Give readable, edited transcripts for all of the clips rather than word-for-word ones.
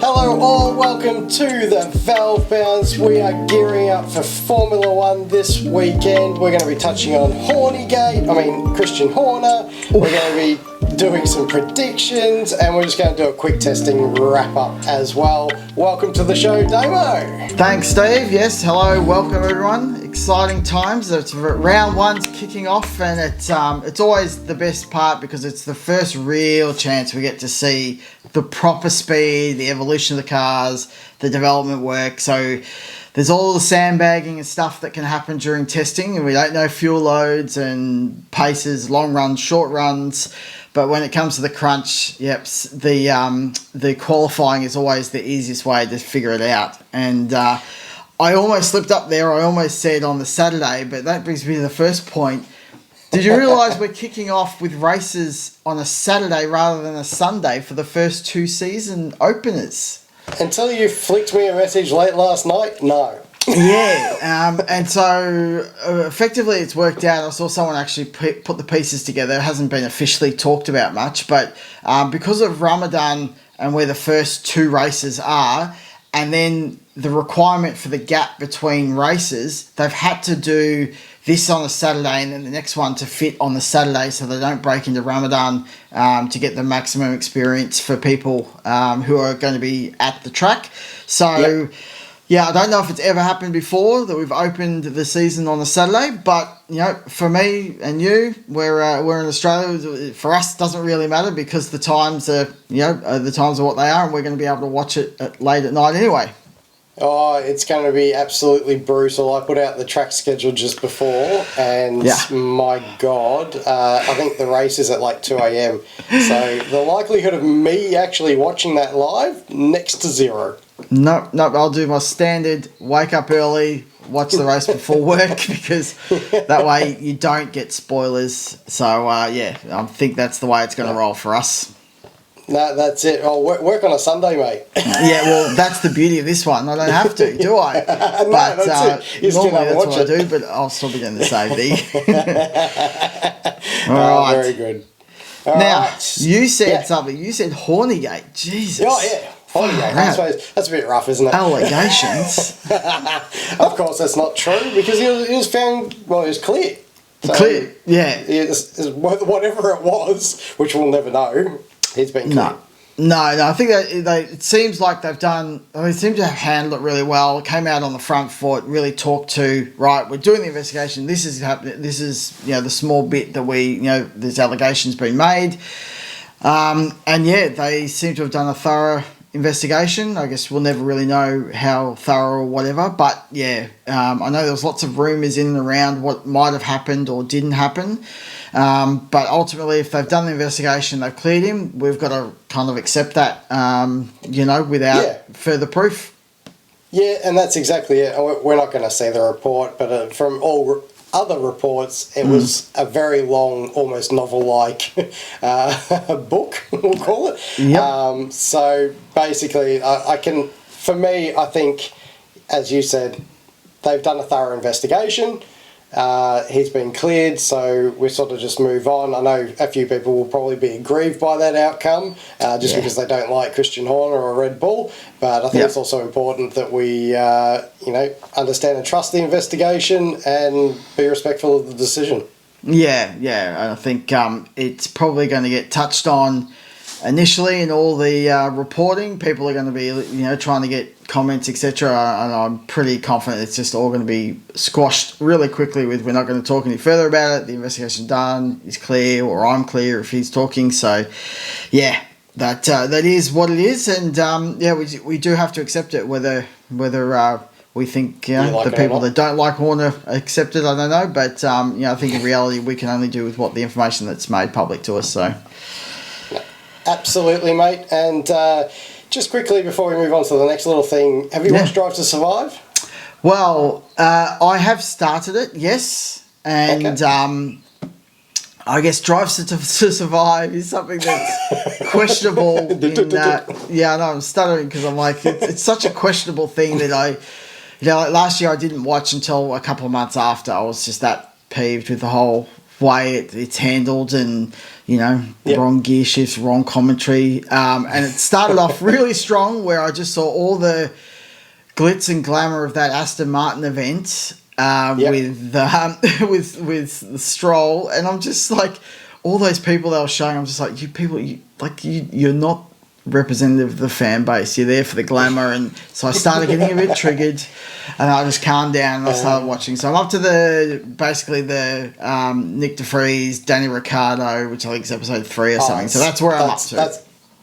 Hello all, welcome to the Valve Bounce. We are gearing up for Formula One this weekend. We're going to be touching on Christian Horner. We're going to be doing some predictions, and we're just going to do a quick testing wrap up as well. Welcome to the show, Damo. Thanks, Steve. Yes, hello, welcome everyone. Exciting times. It's round one's kicking off, and it's always the best part because it's the first real chance we get to see the proper speed, the evolution of the cars, the development work. So there's all the sandbagging and stuff that can happen during testing, and we don't know fuel loads and paces, long runs, short runs. But when it comes to the crunch, the qualifying is always the easiest way to figure it out. And I almost slipped up there. I almost said on the Saturday, but that brings me to the first point. Did you realise we're kicking off with races on a Saturday rather than a Sunday for the first two season openers? Until you flicked me a message late last night, no. Yeah, and so effectively it's worked out. I saw someone actually put the pieces together. It hasn't been officially talked about much, but because of Ramadan and where the first two races are, and then the requirement for the gap between races, they've had to do this on a Saturday and then the next one to fit on the Saturday so they don't break into Ramadan to get the maximum experience for people who are going to be at the track. So... Yep. Yeah, I don't know if it's ever happened before that we've opened the season on a Saturday, but for me and you, we're in Australia. For us, it doesn't really matter because the times are the times are what they are, and we're going to be able to watch it late at night anyway. Oh, it's going to be absolutely brutal. I put out the track schedule just before, and my God, I think the race is at like 2 a.m. So the likelihood of me actually watching that live, next to zero. No, I'll do my standard wake up early, watch the race before work because that way you don't get spoilers. So, I think that's the way it's going to roll for us. No, that's it. I'll work on a Sunday, mate. Yeah, well, that's the beauty of this one. I don't have to, do I? No, that's it. Normally that's what I do, but I'll still be doing the same thing. All right. Very good. Now, you said something. You said Hornygate. Jesus. Oh, yeah. Hornygate. I suppose that's a bit rough, isn't it? Allegations. Of course, that's not true because he was found, he was clear. So, clear, yeah. Whatever it was, which we'll never know, he's been clear. No, I think that it seems like they seem to have handled it really well. It came out on the front foot, really talked to, right, we're doing the investigation, this is happening, this is, the small bit that there's allegations been made. They seem to have done a thorough investigation. I guess we'll never really know how thorough or whatever, but I know there's lots of rumours in and around what might have happened or didn't happen. But ultimately, if they've done the investigation, they've cleared him, we've got to kind of accept that, without further proof. Yeah, and that's exactly it. We're not going to see the report, but from all other reports, it was a very long, almost novel-like book, we'll call it. Yep. So basically, I think, as you said, they've done a thorough investigation. He's been cleared, so we sort of just move on. I know a few people will probably be aggrieved by that outcome, because they don't like Christian Horner or Red Bull. But I think it's also important that we, understand and trust the investigation and be respectful of the decision. Yeah. I think it's probably going to get touched on initially in all the reporting. People are going to be, trying to get comments, etc. And I'm pretty confident it's just all going to be squashed really quickly we're not going to talk any further about it. The investigation done is clear, or I'm clear if he's talking. So, that is what it is. And, we do have to accept it, whether we think the people that don't like Horner accept it, I don't know. But, I think in reality we can only do with what the information that's made public to us. So. Absolutely, mate. And just quickly before we move on to the next little thing, have you watched Drive to Survive? Well, I have started it, yes. And I guess Drive to Survive is something that's questionable. I know I'm stuttering because I'm like, it's such a questionable thing that last year I didn't watch until a couple of months after. I was just that peeved with the whole way it's handled, and Yep. wrong gear shifts, wrong commentary, and it started off really strong where I just saw all the glitz and glamour of that Aston Martin event Yep. with the Stroll, and I'm just like, all those people they were showing, I'm just like, you're not representative of the fan base. You're there for the glamour, and so I started getting a bit triggered, and I just calmed down and I started watching. So I'm up to the Nick DeFries, Danny Ricciardo, which I think is episode 3 or something. So that's where I'm up to.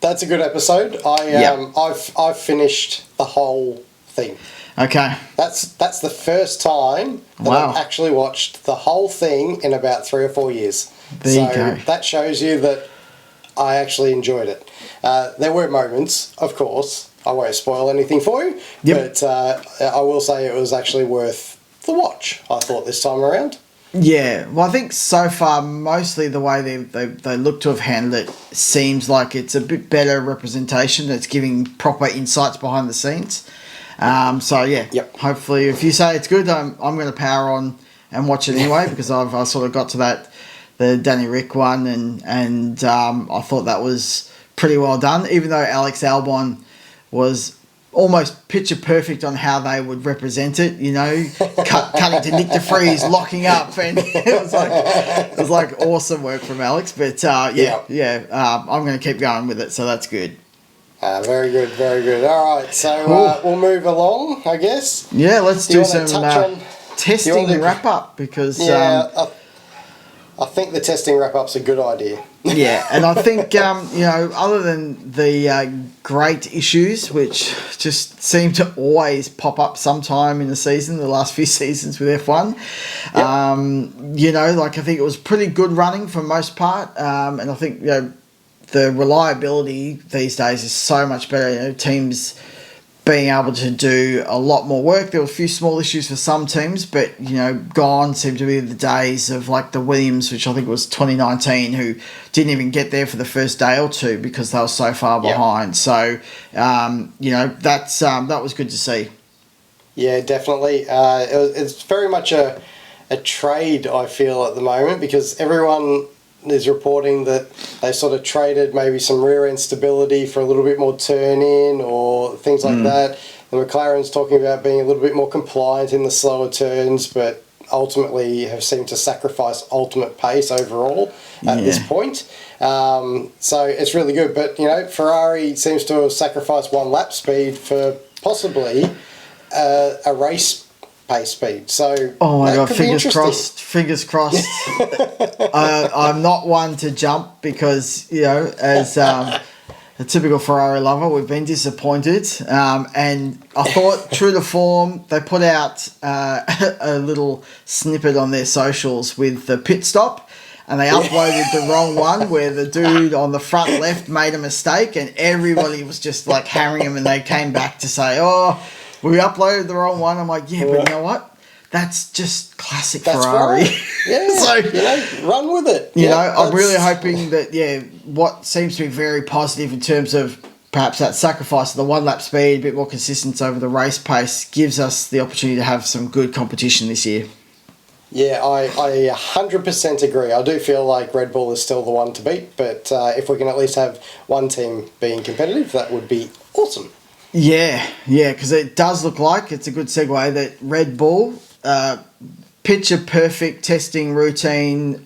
That's a good episode. I've finished the whole thing. Okay. That's the first time that I've actually watched the whole thing in about 3 or 4 years. There you go. That shows you that I actually enjoyed it. There were moments, of course. I won't spoil anything for you, but I will say it was actually worth the watch, I thought, this time around. Yeah, well, I think so far, mostly the way they look to have handled it seems like it's a bit better representation. It's giving proper insights behind the scenes. Hopefully, if you say it's good, I'm going to power on and watch it anyway, because I sort of got to the Danny Rick one, and I thought that was pretty well done, even though Alex Albon was almost picture perfect on how they would represent it, cutting to Nick DeFries, locking up, and it was like awesome work from Alex. But I'm going to keep going with it, so that's good. Very good, very good. All right, so we'll move along, I guess. Yeah, let's do some testing wrap up, because I think the testing wrap up's a good idea. Yeah, and I think other than the great issues, which just seem to always pop up sometime in the season, the last few seasons with F1, I think it was pretty good running for most part, and I think the reliability these days is so much better. Teams being able to do a lot more work. There were a few small issues for some teams, but gone seem to be the days of like the Williams, which I think was 2019, who didn't even get there for the first day or two because they were so far behind. So that was good to see. Yeah, definitely. It's very much a trade, I feel, at the moment, because everyone is reporting that they sort of traded maybe some rear end stability for a little bit more turn in or things like that. The McLaren's talking about being a little bit more compliant in the slower turns, but ultimately have seemed to sacrifice ultimate pace overall at this point. So it's really good. But, Ferrari seems to have sacrificed one lap speed for possibly a race pace speed. So oh my god, fingers crossed. I'm not one to jump because as a typical Ferrari lover, we've been disappointed, and I thought true to form they put out a little snippet on their socials with the pit stop, and they uploaded the wrong one where the dude on the front left made a mistake, and everybody was just like hammering him, and they came back to say, we uploaded the wrong one. I'm like, but you know what? That's just classic Ferrari. Right. Yeah, so, run with it. I'm really hoping that, what seems to be very positive in terms of perhaps that sacrifice of the one lap speed, a bit more consistency over the race pace, gives us the opportunity to have some good competition this year. Yeah, I 100% agree. I do feel like Red Bull is still the one to beat, but if we can at least have one team being competitive, that would be awesome. Yeah, because it does look like it's a good segue that Red Bull, picture perfect testing routine.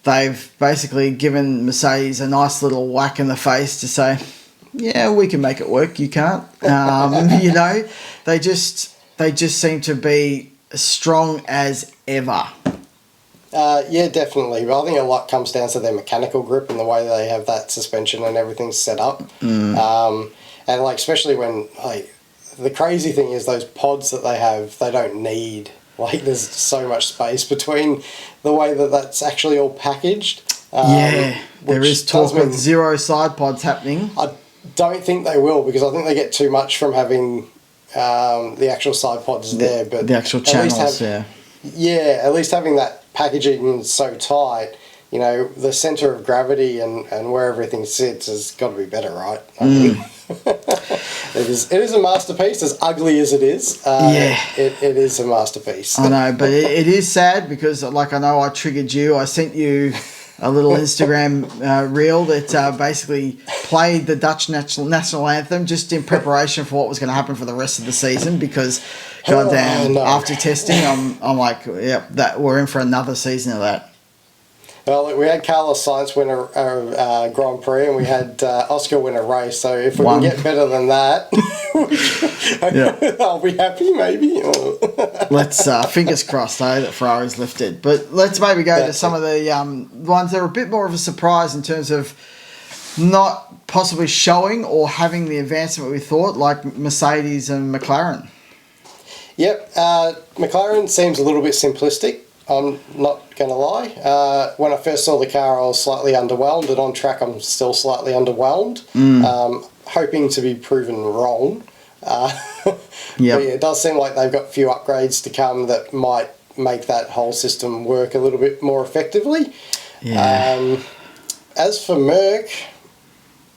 They've basically given Mercedes a nice little whack in the face to say, we can make it work. You can't. They just seem to be as strong as ever. Definitely. But I think a lot comes down to their mechanical grip and the way they have that suspension and everything set up. And especially when the crazy thing is those pods that they have, they don't need. There's so much space between the way that that's actually all packaged. There is talk of 0 side pods happening. I don't think they will, because I think they get too much from having the actual side pods there. But the actual channels, at least having that packaging so tight the centre of gravity and where everything sits has got to be better, right? I mean, it is a masterpiece, as ugly as it is. It is a masterpiece. I know, but it is sad because, like, I know I triggered you. I sent you a little Instagram reel that basically played the Dutch national anthem just in preparation for what was going to happen for the rest of the season because, goddamn, after testing, I'm like, yep, that we're in for another season of that. Well, we had Carlos Sainz win a Grand Prix and we had Oscar win a race. So if we can get better than that, I'll be happy, maybe. Let's fingers crossed, though, that Ferrari's lifted. But let's maybe go to some of the ones that are a bit more of a surprise in terms of not possibly showing or having the advancement we thought, like Mercedes and McLaren. Yep, McLaren seems a little bit simplistic. I'm not going to lie. When I first saw the car, I was slightly underwhelmed, and on track, I'm still slightly underwhelmed. Hoping to be proven wrong. But it does seem like they've got a few upgrades to come that might make that whole system work a little bit more effectively. As for Merc,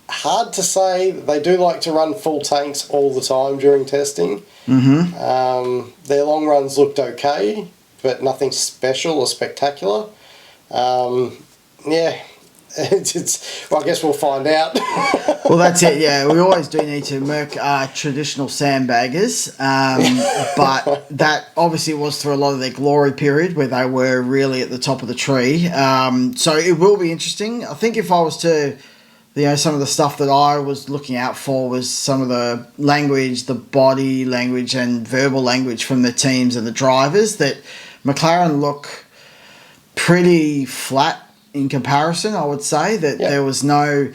hard to say. They do like to run full tanks all the time during testing. Their long runs looked okay, but nothing special or spectacular. Well, I guess we'll find out. Well, that's it, yeah. We always do need to. Merc are traditional sandbaggers, but that obviously was through a lot of their glory period where they were really at the top of the tree. So it will be interesting. I think if I was to, some of the stuff that I was looking out for was some of the language, the body language and verbal language from the teams and the drivers, that McLaren look pretty flat in comparison. I would say that there was no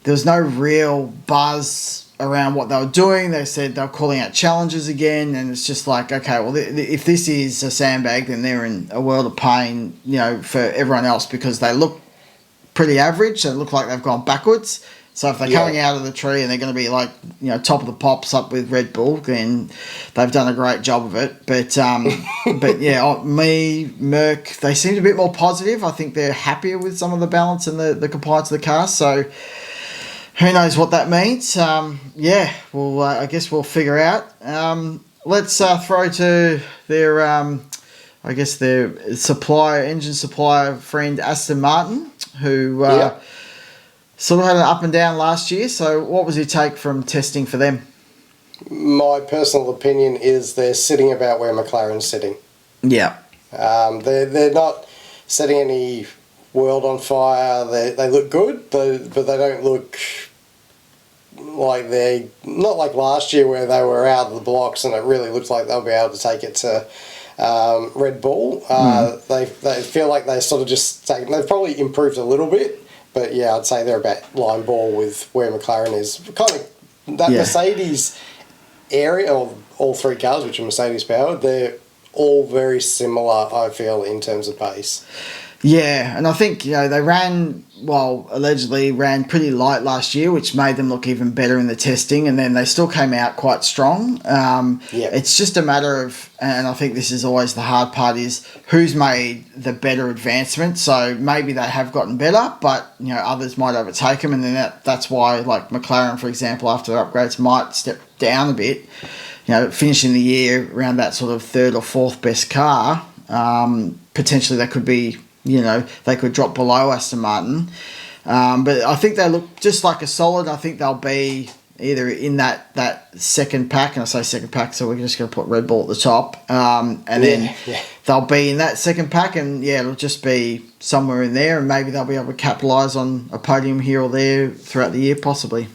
real buzz around what they were doing. They said they were calling out challenges again, and it's just like, okay, well, if this is a sandbag, then they're in a world of pain, for everyone else, because they look pretty average. They look like they've gone backwards. So if they're coming out of the tree and they're going to be like, top of the pops up with Red Bull, then they've done a great job of it. But Merc, they seemed a bit more positive. I think they're happier with some of the balance and the compliance of the car. So who knows what that means? Well, I guess we'll figure out. Let's throw to their, their engine supplier friend Aston Martin, who sort of had an up and down last year. So what was your take from testing for them? My personal opinion is they're sitting about where McLaren's sitting. Yeah. They're not setting any world on fire. They look good, but they don't look like they're... Not like last year where they were out of the blocks and it really looked like they'll be able to take it to Red Bull. They feel like they're sort of just taking... They've probably improved a little bit. But yeah, I'd say they're about line ball with where McLaren is. Kind of that Mercedes area, or all three cars, which are Mercedes powered, they're all very similar, I feel, in terms of pace. Yeah, and I think, they allegedly ran pretty light last year, which made them look even better in the testing, and then they still came out quite strong. It's just a matter of, and I think this is always the hard part, is who's made the better advancement. So maybe they have gotten better, but, others might overtake them, and then that's why, like McLaren, for example, after their upgrades might step down a bit, finishing the year around that sort of third or fourth best car. Potentially they could be... they could drop below Aston Martin. But I think they look just like a solid. I think they'll be either in that second pack, and I say second pack, so we're just going to put Red Bull at the top. Then they'll be in that second pack, and it'll just be somewhere in there, and maybe they'll be able to capitalise on a podium here or there throughout the year, possibly.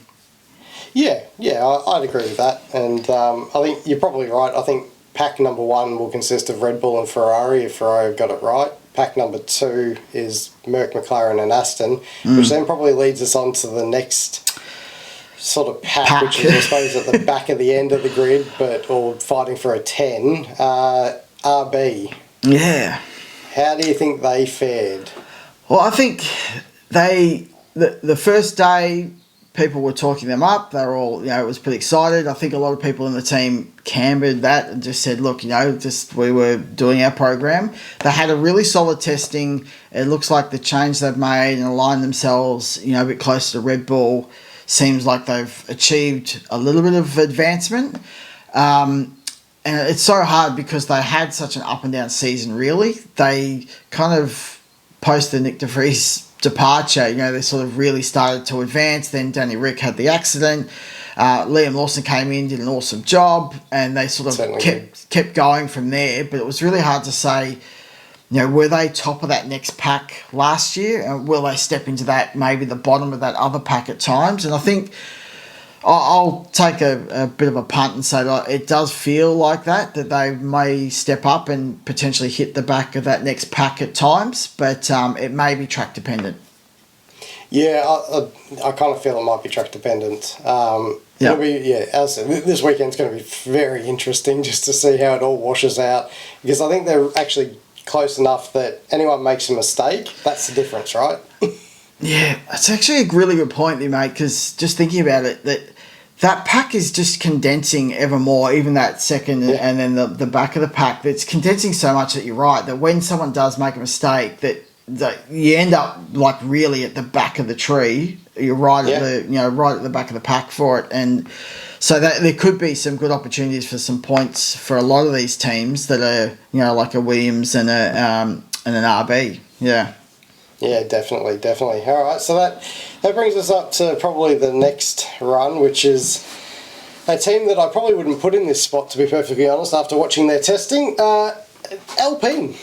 Yeah, I'd agree with that. And I think you're probably right. I think pack number 1 will consist of Red Bull and Ferrari, if Ferrari have got it right. Pack number 2 is Merc, McLaren and Aston, which then probably leads us on to the next sort of pack. Which is, I suppose, at the back of the end of the grid, or fighting for a 10. RB. Yeah. How do you think they fared? Well, I think the first day, people were talking them up. They were all, it was pretty excited. I think a lot of people in the team cambered that and just said, look, just we were doing our program. They had a really solid testing. It looks like the change they've made and aligned themselves, a bit closer to Red Bull, seems like they've achieved a little bit of advancement. And it's so hard because they had such an up and down season, really. They kind of, post the Nick de Vries departure, they sort of really started to advance. Then Danny Rick had the accident. Liam Lawson came in, did an awesome job, and they sort of kept going from there. But it was really hard to say, were they top of that next pack last year? And will they step into that, maybe the bottom of that other pack at times? And I think I'll take a bit of a punt and say that it does feel like that they may step up and potentially hit the back of that next pack at times, but it may be track dependent. Yeah, I kind of feel it might be track dependent. It'll be, as I said, this weekend's going to be very interesting just to see how it all washes out, because I think they're actually close enough that anyone makes a mistake, that's the difference, right? Yeah, that's actually a really good point you make, because just thinking about it, that pack is just condensing ever more, even that second and then the back of the pack. That's condensing so much that you're right, that when someone does make a mistake, that you end up like really at the back of the tree. You're right at the back of the pack for it, and so that there could be some good opportunities for some points for a lot of these teams that are like a Williams and an RB. Yeah. Yeah, definitely. All right, so that brings us up to probably the next run, which is a team that I probably wouldn't put in this spot, to be perfectly honest, after watching their testing. Alpine.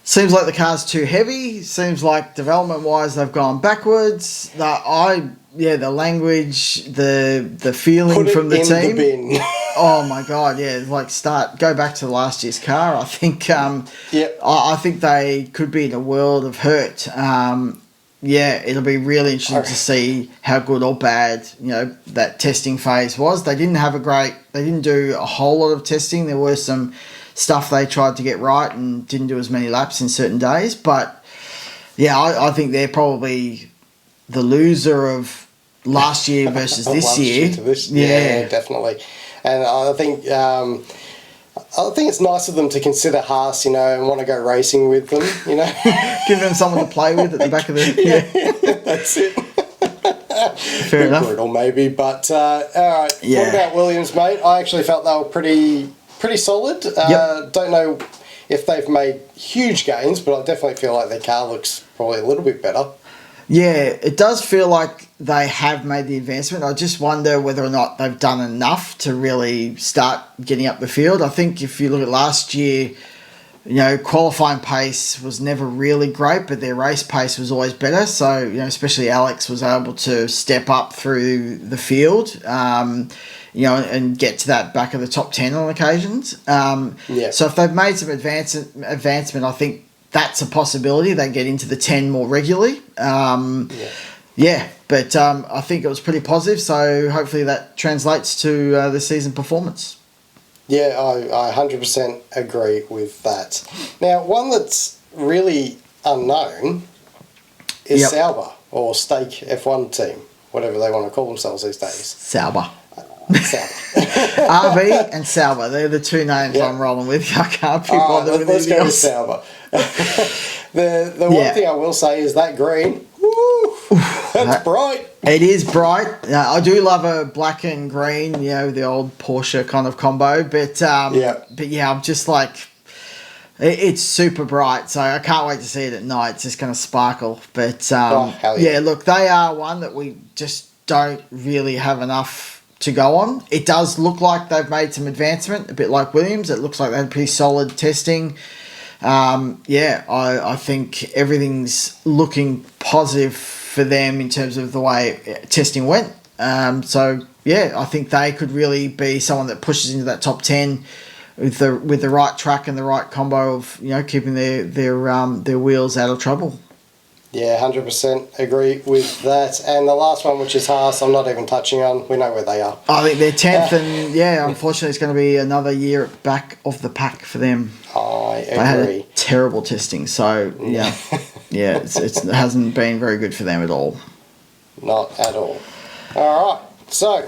Seems like the car's too heavy. Seems like development-wise they've gone backwards. The language, the feeling from the team. The bin. Oh my god, yeah! Go back to last year's car. I think. I think they could be in a world of hurt. It'll be really interesting to see how good or bad that testing phase was. They didn't do a whole lot of testing. There were some stuff they tried to get right and didn't do as many laps in certain days. But I think they're probably the loser of last year versus this year. Yeah, definitely. And I think it's nice of them to consider Haas, and want to go racing with them, Give them someone to play with at the back of the... Yeah, that's it. Fair enough. Brutal maybe, but all right. Yeah. What about Williams, mate? I actually felt they were pretty solid. Don't know if they've made huge gains, but I definitely feel like their car looks probably a little bit better. Yeah, it does feel like they have made the advancement. I just wonder whether or not they've done enough to really start getting up the field. I think if you look at last year, qualifying pace was never really great, but their race pace was always better. So, especially Alex was able to step up through the field, and get to that back of the top 10 on occasions. So if they've made some advancement, I think that's a possibility. They get into the 10 more regularly. But I think it was pretty positive, so hopefully that translates to the season performance. Yeah, I 100% agree with that. Now, one that's really unknown is Sauber, or Stake F1 team, whatever they want to call themselves these days. Sauber. RB and Sauber, they're the two names I'm rolling with. I can't be bothered with let's anything go else. with Sauber. The one thing I will say is that green, that's bright. It is bright. I do love a black and green, the old Porsche kind of combo. But I'm just like, it's super bright. So I can't wait to see it at night. It's just going to sparkle. But look, they are one that we just don't really have enough to go on. It does look like they've made some advancement, a bit like Williams. It looks like they had pretty solid testing. I think everything's looking positive for them in terms of the way testing went. I think they could really be someone that pushes into that top 10 with the right track and the right combo of keeping their wheels out of trouble. Yeah, 100% agree with that. And the last one, which is Haas, I'm not even touching on. We know where they are. I think they're 10th, and unfortunately, it's going to be another year back of the pack for them. I agree. They had a terrible testing, so it hasn't been very good for them at all. Not at all. All right. So,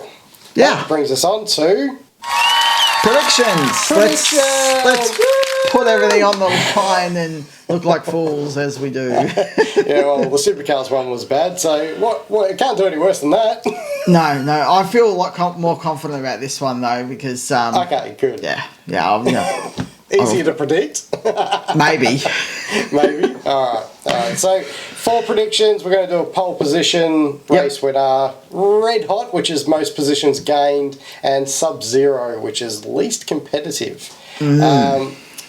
Yeah. that brings us on to Predictions. Predictions. Let's put everything on the line and look like fools as we do. Yeah, well, the Supercars one was bad, so what? It can't do any worse than that. No, I feel a lot more confident about this one though because Okay, good. yeah, Easier to predict. maybe. Maybe. All right. So, 4 predictions. We're going to do a pole position race winner. Red Hot, which is most positions gained, and Sub-Zero, which is least competitive.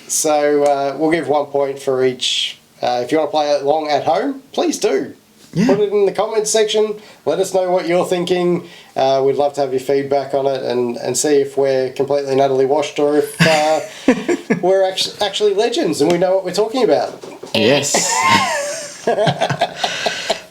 So, we'll give 1 point for each. If you want to play along at home, please do. Yeah. Put it in the comments section. Let us know what you're thinking. We'd love to have your feedback on it and see if we're completely and utterly washed or if we're actually legends and we know what we're talking about. Yes.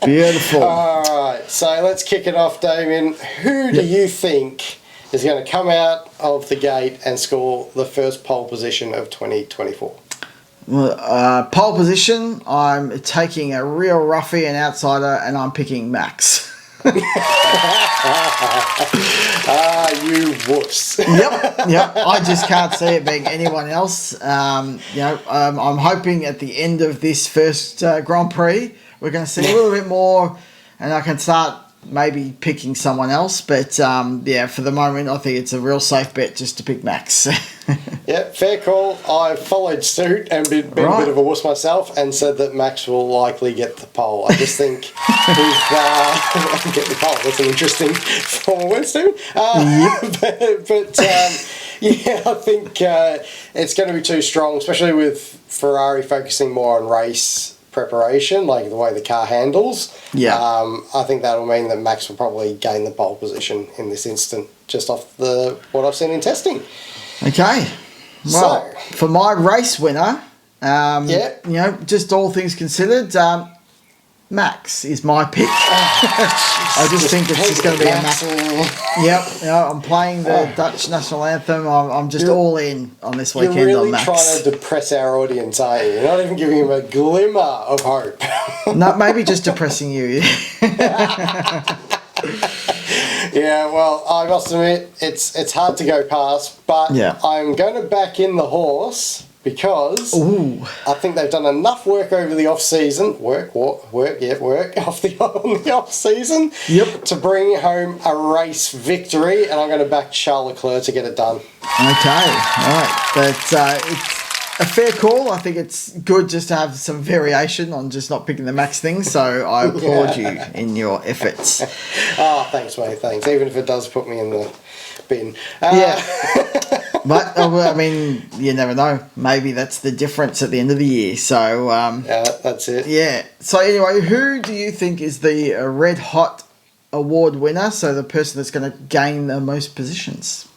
Beautiful. All right, so let's kick it off, Damien. Who do you think is going to come out of the gate and score the first pole position of 2024? Well, pole position, I'm taking a real roughie and outsider, and I'm picking Max. You wuss. Yep. I just can't see it being anyone else. I'm hoping at the end of this first Grand Prix, we're going to see a little bit more, and I can start maybe picking someone else. But for the moment, I think it's a real safe bet just to pick Max. Yeah, fair call. I followed suit and been a bit of a wuss myself and said that Max will likely get the pole. I just think he's get the pole. That's an interesting form of words, Stephen. I think it's going to be too strong, especially with Ferrari focusing more on race preparation, like the way the car handles. Yeah. I think that'll mean that Max will probably gain the pole position in this instant, just off what I've seen in testing. Okay. Well, for my race winner, just all things considered, Max is my pick. I just think it's just going to be a Max. Yep. I'm playing the Dutch national anthem. I'm just all in on this weekend you're really on Max. Trying to depress our audience, aren't you? You're not even giving him a glimmer of hope. No, maybe just depressing you. Yeah, well, I must admit, it's hard to go past, but I'm going to back in the horse because I think they've done enough work over the off-season, on the off-season, to bring home a race victory, and I'm going to back Charles Leclerc to get it done. Okay, all right. But it's a fair call. I think it's good just to have some variation on just not picking the Max thing, so I applaud you in your efforts. Oh, thanks, mate, thanks. Even if it does put me in the bin. But, I mean, you never know. Maybe that's the difference at the end of the year. So, that's it. Yeah. So, anyway, who do you think is the Red Hot Award winner? So, the person that's going to gain the most positions?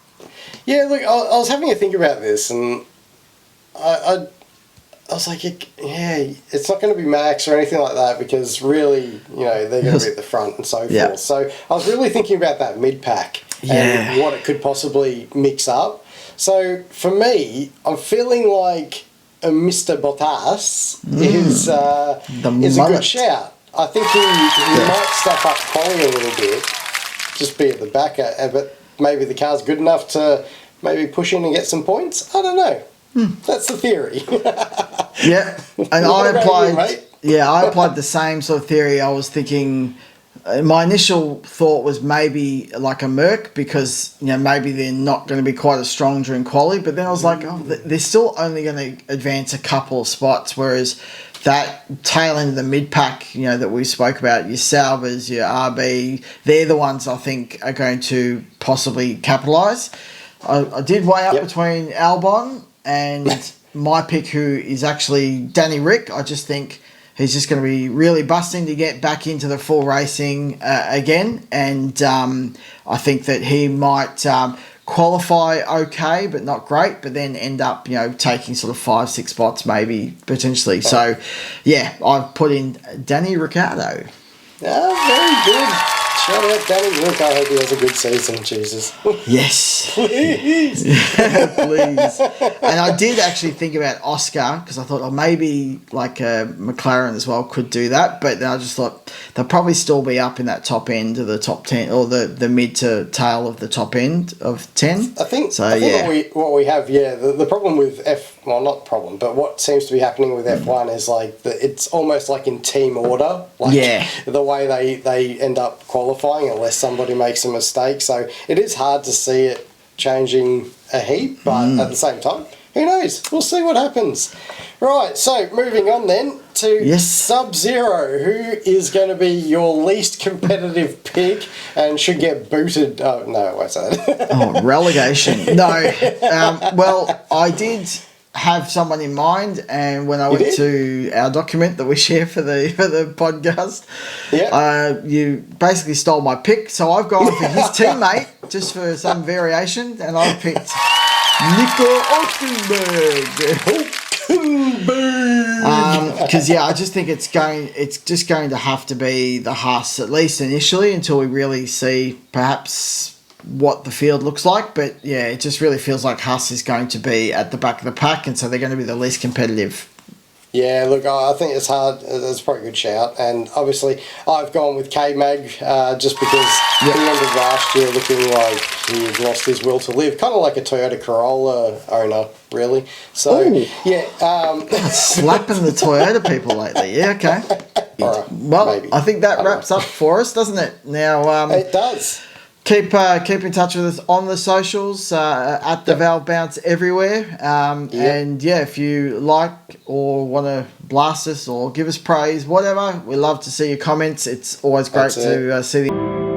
Yeah, look, I was having a think about this, and I was like, it's not going to be Max or anything like that because really, they're going to be at the front and so forth. So I was really thinking about that mid-pack and what it could possibly mix up. So for me, I'm feeling like a Mr. Bottas is a good shout. I think he might stuff up quality a little bit, just be at the back, but maybe the car's good enough to maybe push in and get some points. I don't know. That's the theory. And I applied the same sort of theory. I was thinking, my initial thought was maybe like a Merc because maybe they're not going to be quite as strong during quali. But then I was like, they're still only going to advance a couple of spots, whereas that tail end of the mid pack, that we spoke about, your Saubers, your RB, they're the ones I think are going to possibly capitalise. I did weigh up between Albon and my pick, who is actually Danny Rick. I just think he's just going to be really busting to get back into the full racing again. And I think that he might qualify okay, but not great, but then end up, taking sort of 5-6 spots maybe, potentially. So, I've put in Danny Ricciardo. Very good. Shout out Danny. Look, I hope he has a good season, Jesus. Yes. Please. Please. And I did actually think about Oscar because I thought, oh, maybe like McLaren as well could do that. But then I just thought they'll probably still be up in that top end of the top 10 or the mid to tail of the top end of 10. I think yeah. what we have, the problem with not problem, but what seems to be happening with F1 is like it's almost like in team order. Like the way they end up qualifying unless somebody makes a mistake. So it is hard to see it changing a heap, but at the same time, who knows? We'll see what happens. Right, so moving on then to Sub-Zero, who is going to be your least competitive pick and should get booted. Oh, no, I won't say that. Relegation. No. Well, I did have someone in mind, and when I went to our document that we share for the podcast, you basically stole my pick. So I've gone for his teammate just for some variation, and I've picked Nico Hulkenberg. Because I just think it's just going to have to be the Haas at least initially until we really see perhaps what the field looks like. But yeah, it just really feels like Haas is going to be at the back of the pack, and so they're going to be the least competitive. Yeah, look, I think it's hard. It's probably a good shout. And obviously, I've gone with K-Mag just because he ended last year looking like he had lost his will to live. Kind of like a Toyota Corolla owner, really. So, slapping the Toyota people lately. Yeah, okay. Maybe. I think that wraps up for us, doesn't it? Now, it does. Keep in touch with us on the socials at the Valve Bounce everywhere. And if you like or want to blast us or give us praise, whatever, we love to see your comments. It's always great to see the